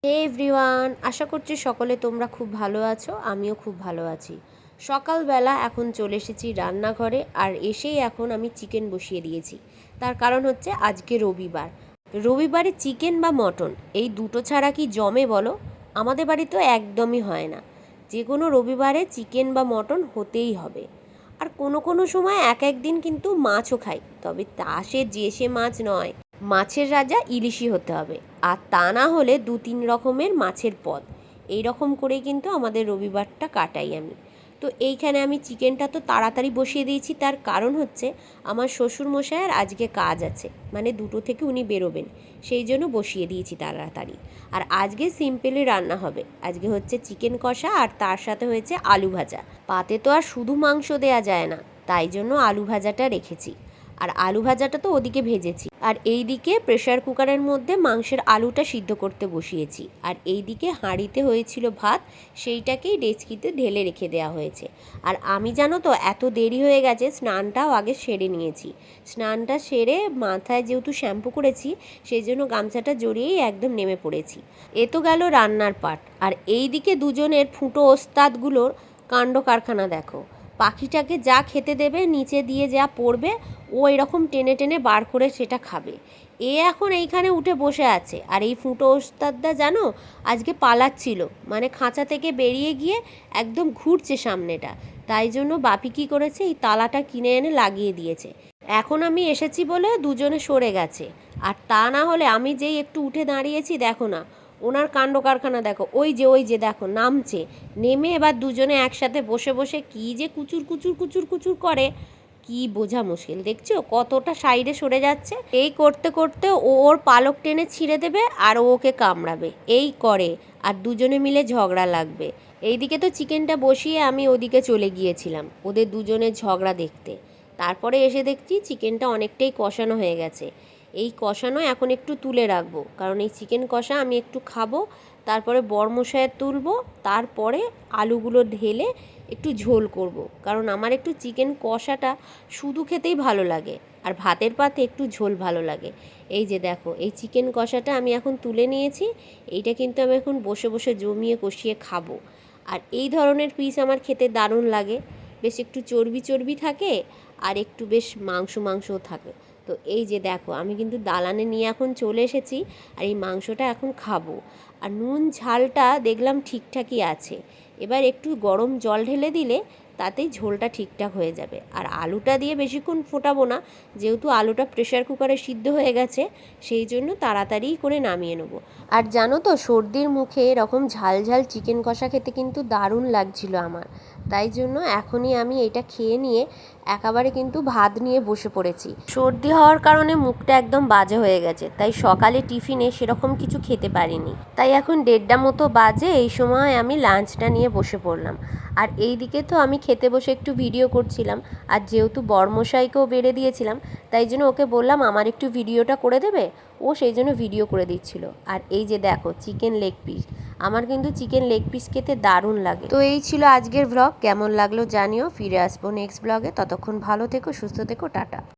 হে everyone, আশা করছি সকলে তোমরা খুব ভালো আছো। আমিও খুব ভালো আছি। সকালবেলা এখন চলে এসেছি রান্নাঘরে, আর এসেই এখন আমি চিকেন বসিয়ে দিয়েছি। তার কারণ হচ্ছে আজকে রবিবার। রবিবারে চিকেন বা মটন এই দুটো ছাড়া কি জমে বলো? আমাদের বাড়িতেও একদমই হয় না। যে কোনো রবিবারে চিকেন বা মটন হতেই হবে। আর কোনো কোনো সময় এক একদিন কিন্তু মাছও খাই, তবে তা সে মাছ নয়, মাছের রাজা ইলিশই হতে হবে। আর তা না হলে 2-3 রকমের মাছের পদ। এই রকম করেই কিন্তু আমাদের রবিবারটা কাটাই আমি। তো এইখানে আমি চিকেনটা তো তাড়াতাড়ি বসিয়ে দিয়েছি, তার কারণ হচ্ছে আমার শ্বশুরমশাইয়ের আজকে কাজ আছে, মানে 2টো থেকে উনি বেরোবেন, সেই জন্য বসিয়ে দিয়েছি তাড়াতাড়ি। আর আজকে সিম্পলি রান্না হবে। আজকে হচ্ছে চিকেন কষা, আর তার সাথে হয়েছে আলু ভাজা। পাতে তো আর শুধু মাংস দেয়া যায় না, তাই জন্য আলু ভাজাটা রেখেছি। আর আলু ভাজাটা তো ওদিকে ভেজেছি, আর এই দিকে প্রেসার কুকারের মধ্যে মাংসের আলুটা সিদ্ধ করতে বসিয়েছি। আর এই দিকে হাঁড়িতে হয়েছিল ভাত, সেইটাকেই ডেচকিতে ঢেলে রেখে দেওয়া হয়েছে। আর আমি জানো তো এত দেরি হয়ে গেছে, স্নানটাও আগে সেরে নিয়েছি। স্নানটা সেরে মাথায় যেহেতু শ্যাম্পু করেছি, সেই জন্য গামছাটা জড়িয়েই একদম নেমে পড়েছি। এ তো গেল রান্নার পাট। আর এই দিকে দুজনের ফুটো ওস্তাদগুলোর কাণ্ড কারখানা দেখো। পাখিটাকে যা খেতে দেবে, নিচে দিয়ে যা পড়বে, ও এরকম টেনে টেনে বার করে সেটা খাবে। এ এখন এইখানে উঠে বসে আছে। আর এই ফুটো ওস্তাদটা জানো আজকে পালাচ্ছিল, মানে খাঁচা থেকে বেরিয়ে গিয়ে একদম ঘুরছে সামনেটা। তাই জন্য বাপি কী করেছে, এই তালাটা কিনে এনে লাগিয়ে দিয়েছে। এখন আমি এসেছি বলে দুজনে সরে গেছে, আর তা না হলে আমি যেই একটু উঠে দাঁড়িয়েছি, দেখো না ওনার কাণ্ড কারখানা দেখো। ওই যে দেখো নামছে, নেমে এবার দুজনে একসাথে বসে বসে কী যে কুচুর কুচুর কুচুর কুচুর করে, কি বোঝা মুশকিল। দেখছো কতটা সাইডে সরে যাচ্ছে। এই করতে করতে ও ওর পালক টেনে ছিঁড়ে দেবে, আর ও ওকে কামড়াবে, এই করে। আর দুজনে মিলে ঝগড়া লাগবে। এইদিকে তো চিকেনটা বসিয়ে আমি ওদিকে চলে গিয়েছিলাম ওদের দুজনের ঝগড়া দেখতে। তারপরে এসে দেখছি চিকেনটা অনেকটাই কষানো হয়ে গেছে। এই কষানো এখন একটু তুলে রাখবো, কারণ এই চিকেন কষা আমি একটু খাবো। তারপরে বরমশাইয়ের তুলবো, তারপরে আলুগুলো ঢেলে একটু ঝোল করব, কারণ আমার একটু চিকেন কষাটা শুধু খেতেই ভালো লাগে, আর ভাতের পাতে একটু ঝোল ভালো লাগে। এই যে দেখো এই চিকেন কষাটা আমি এখন তুলে নিয়েছি। এইটা কিন্তু আমি এখন বসে বসে জমিয়ে কষিয়ে খাবো। আর এই ধরনের পিস আমার খেতে দারুণ লাগে। বেশ একটু চর্বি চর্বি থাকে, আর একটু বেশ মাংস মাংসও থাকে। তো এই যে দেখো আমি কিন্তু দালানে নিয়ে এখন চলে এসেছি, আর এই মাংসটা এখন খাবো। আর নুন ঝালটা দেখলাম ঠিকঠাকই আছে। এবার একটু গরম জল ঢেলে দিলে তাতেই ঝোলটা ঠিকঠাক হয়ে যাবে। আর আলুটা দিয়ে বেশিক্ষণ ফোটাবো না, যেহেতু আলুটা প্রেসার কুকারে সিদ্ধ হয়ে গেছে, সেই জন্য তাড়াতাড়ি করে নামিয়ে নেবো। আর জানো তো সর্দির মুখে এরকম ঝাল ঝাল চিকেন কষা খেতে কিন্তু দারুণ লাগছিল আমার। তাই জন্য এখনই আমি এটা খেয়ে নিয়ে একেবারে কিন্তু ভাত নিয়ে বসে পড়েছি। সর্দি হওয়ার কারণে মুখটা একদম বাজে হয়ে গেছে, তাই সকালে টিফিনে সেরকম কিছু খেতে পারিনি। তাই এখন 1:30 মতো বাজে, এই সময় আমি লাঞ্চটা নিয়ে বসে পড়লাম। আর এই দিকে তো আমি খেতে বসে একটু ভিডিও করছিলাম। আর যেহেতু বরমশাইকেও বেড়ে দিয়েছিলাম, তাই জন্য ওকে বললাম আমার একটু ভিডিওটা করে দেবে। ও সেই জন্য ভিডিও করে দিচ্ছিল। আর এই যে দেখো চিকেন লেগ পিস, আমার কিন্তু চিকেন লেগ পিস খেতে দারুণ লাগে। তো এই ছিল আজকের ব্লগ। কেমন লাগলো জানিও। ফিরে আসবো নেক্সট ব্লগে। ততক্ষণ ভালো থেকো, সুস্থ থেকো, টাটা।